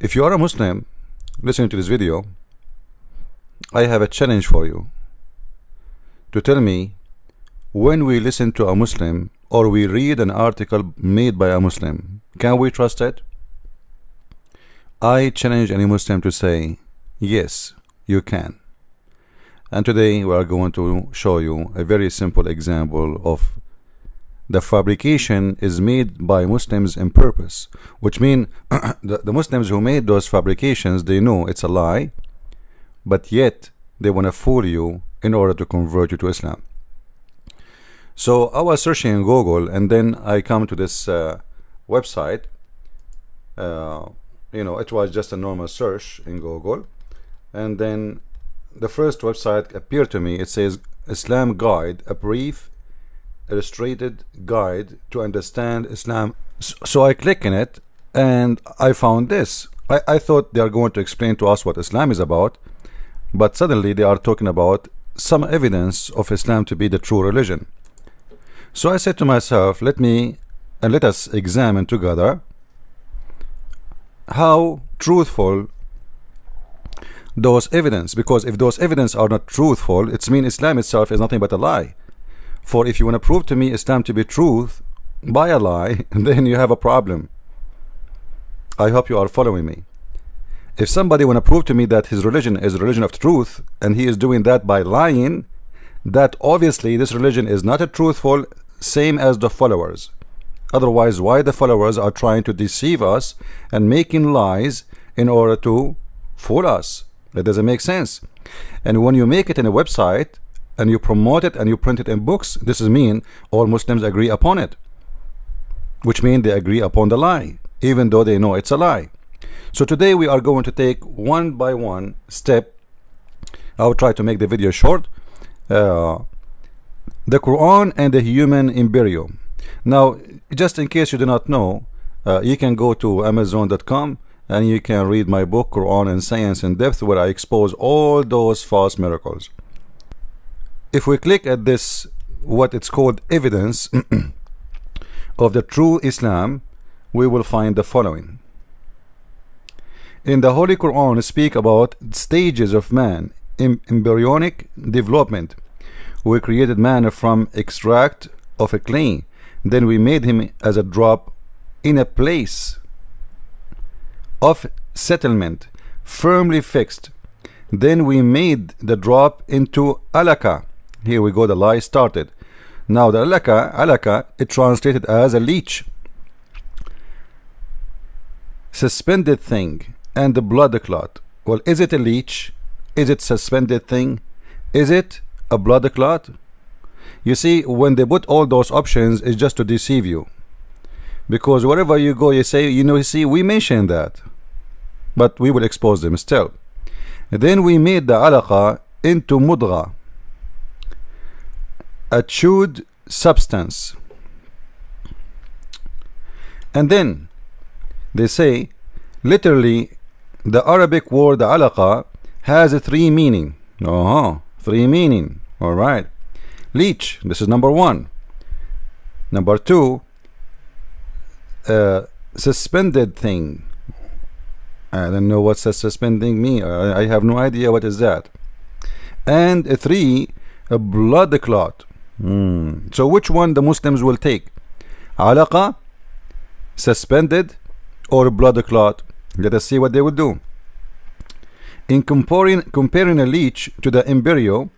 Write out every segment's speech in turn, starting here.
If you are a Muslim listening to this video, I have a challenge for you to tell me, when we listen to a Muslim or we read an article made by a Muslim, can we trust it? I challenge any Muslim to say, yes, you can. And today we are going to show you a very simple example of the fabrication is made by Muslims in purpose, which means the Muslims who made those fabrications, they know it's a lie, but yet they want to fool you in order to convert you to Islam. So I was searching in Google, and then I come to this website. It was just a normal search in Google, and then the first website appeared to me. It says Islam Guide, a brief illustrated guide to understand Islam. So I click in it and I found this. I thought they are going to explain to us what Islam is about, but suddenly they are talking about some evidence of Islam to be the true religion. So I said to myself, let us examine together how truthful those evidence, because if those evidence are not truthful, it means Islam itself is nothing but a lie. For if you want to prove to me Islam to be truth by a lie, then you have a problem. I hope you are following me. If somebody want to prove to me that his religion is a religion of truth, and he is doing that by lying, that obviously this religion is not a truthful, same as the followers. Otherwise, why the followers are trying to deceive us and making lies in order to fool us? That doesn't make sense. And when you make it in a website and you promote it and you print it in books, this is mean all Muslims agree upon it, which means they agree upon the lie, even though they know it's a lie. So today we are going to take one by one step. I'll try to make the video short. The Quran and the human embryo. Now, just in case you do not know, you can go to Amazon.com and you can read my book Quran and Science in Depth, where I expose all those false miracles. If we click at this, what it's called evidence of the true Islam, we will find the following. In the Holy Quran, speak about stages of man in embryonic development. We created man from extract of a clay. Then we made him as a drop in a place of settlement, firmly fixed. Then we made the drop into alaka. Here we go, the lie started. Now the alaka, it translated as a leech, suspended thing, and the blood clot. Well, is it a leech? Is it suspended thing? Is it a blood clot? You see, when they put all those options, it's just to deceive you, because wherever you go, you say, you see, we mentioned that, but we will expose them still. Then we made the alaqa into mudgha, a chewed substance. And then they say, literally, the Arabic word alaqa has a three meaning. Three meaning. All right. Leech, this is number one. Number two, suspended thing. I don't know what suspending mean. I have no idea what is that. And three, a blood clot. So which one the Muslims will take? Alaqa, suspended, or blood clot? Let us see what they will do. In comparing a leech to the embryo,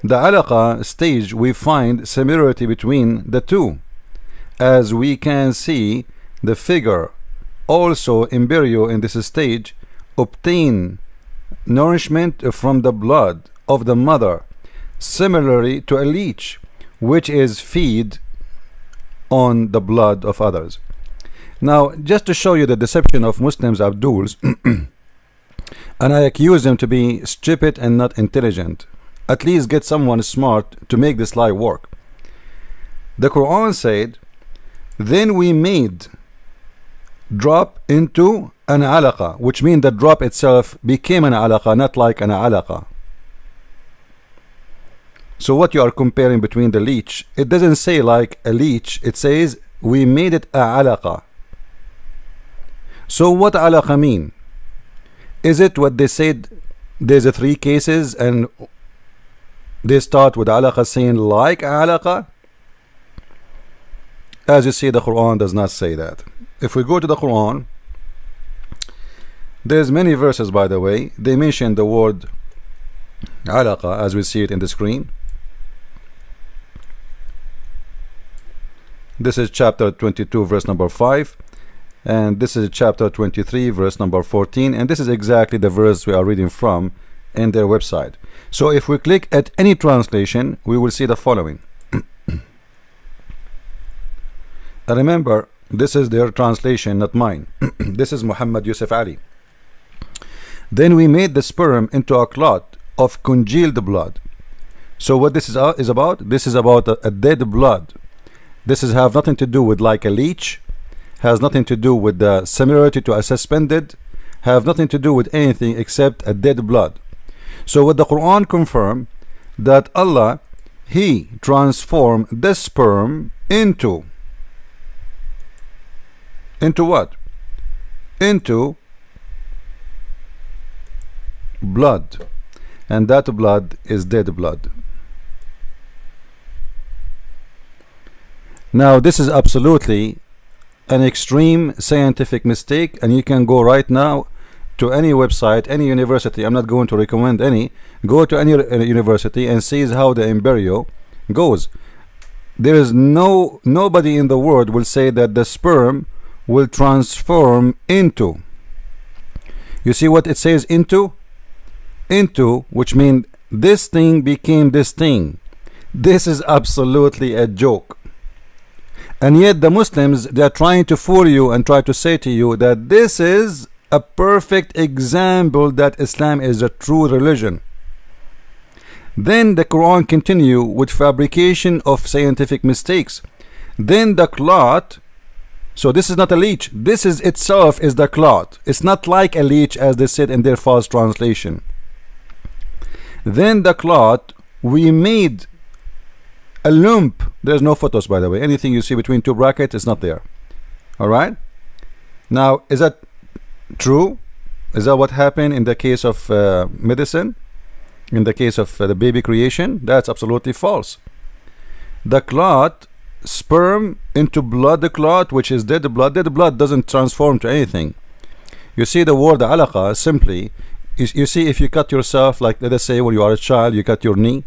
the alaqa stage, we find similarity between the two. As we can see the figure, also embryo in this stage obtain nourishment from the blood of the mother, similarly to a leech, which is feed on the blood of others. Now, just to show you the deception of Muslims Abduls, and I accuse them to be stupid and not intelligent. At least get someone smart to make this lie work. The Quran said, then we made drop into an alaqa, which means the drop itself became an alaqa, not like an alaqa. So what you are comparing between the leech, it doesn't say like a leech, it says we made it a alaqa. So what alaqa mean? Is it what they said? There's a 3 cases and they start with alaqa saying like alaqa. As you see, the Quran does not say that. If we go to the Quran, there's many verses, by the way, they mention the word alaqa as we see it in the screen. This is chapter 22 verse number 5, and this is chapter 23 verse number 14, and this is exactly the verse we are reading from in their website. So if we click at any translation, we will see the following. Remember, this is their translation, not mine. This is Muhammad Yusuf Ali. Then we made the sperm into a clot of congealed blood. So what this is about? This is about a dead blood. This is have nothing to do with like a leech, has nothing to do with the similarity to a suspended, have nothing to do with anything except a dead blood. So what the Quran confirm that Allah, He transformed the sperm into what? Into blood, and that blood is dead blood. Now this is absolutely an extreme scientific mistake, and you can go right now to any website, any university. I'm not going to recommend any. Go to any university and see how the embryo goes. There is nobody in the world will say that the sperm will transform into. You see what it says? Into, which means this thing became this thing. This is absolutely a joke. And yet the Muslims, they are trying to fool you and try to say to you that this is a perfect example that Islam is a true religion. Then the Quran continue with fabrication of scientific mistakes. Then the clot, so this is not a leech, this is itself is the clot. It's not like a leech as they said in their false translation. Then the clot, we made a lump. There's no photos, by the way. Anything you see between 2 brackets is not there. Alright, now is that true? Is that what happened in the case of medicine, in the case of the baby creation? That's absolutely false. The clot, sperm into blood, the clot which is dead blood. Dead blood doesn't transform to anything. You see the word alaqa simply is, you see, if you cut yourself, like let us say when you are a child, you cut your knee,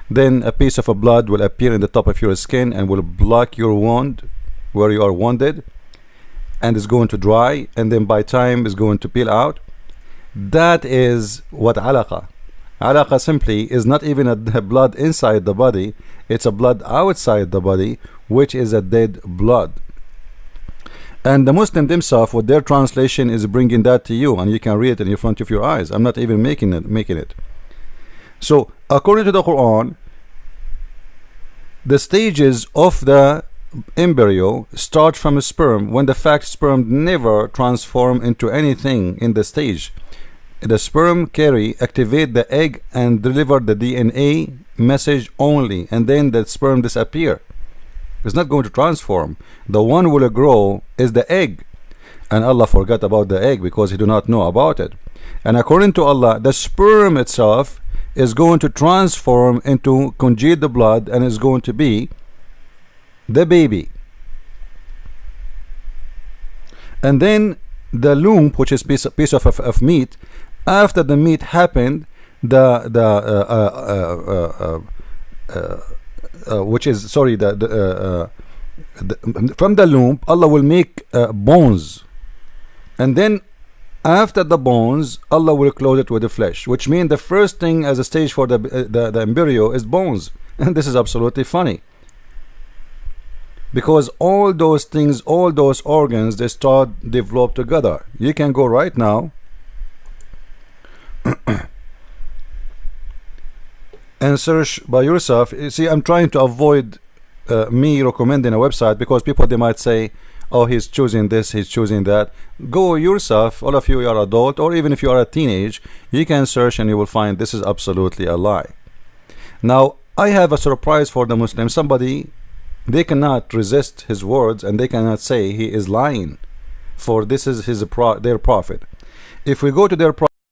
then a piece of a blood will appear in the top of your skin and will block your wound where you are wounded, and is going to dry, and then by time is going to peel out. That is what alaqa. Alaqa simply is not even a blood inside the body, it's a blood outside the body, which is a dead blood. And the Muslim themselves with their translation is bringing that to you, and you can read it in front of your eyes. I'm not even making it. So according to the Quran, the stages of the embryo start from a sperm, when the fact sperm never transform into anything in the stage. The sperm carry, activate the egg and deliver the DNA message only, and then the sperm disappear. It's not going to transform. The one will grow is the egg, and Allah forgot about the egg because He do not know about it. And according to Allah, the sperm itself is going to transform into congealed blood and is going to be the baby. And then the lump, which is piece of meat, after the meat happened, which is sorry, from the lump Allah will make bones, and then after the bones Allah will clothe it with the flesh, which means the first thing as a stage for the embryo is bones. And this is absolutely funny, because all those things, all those organs, they start develop together. You can go right now and search by yourself. You see, I'm trying to avoid me recommending a website, because people, they might say, oh, he's choosing this, he's choosing that. Go yourself, all of you are adult, or even if you are a teenage, you can search and you will find this is absolutely a lie. Now I have a surprise for the Muslims. Somebody, they cannot resist his words and they cannot say he is lying, for this is their prophet. If we go to their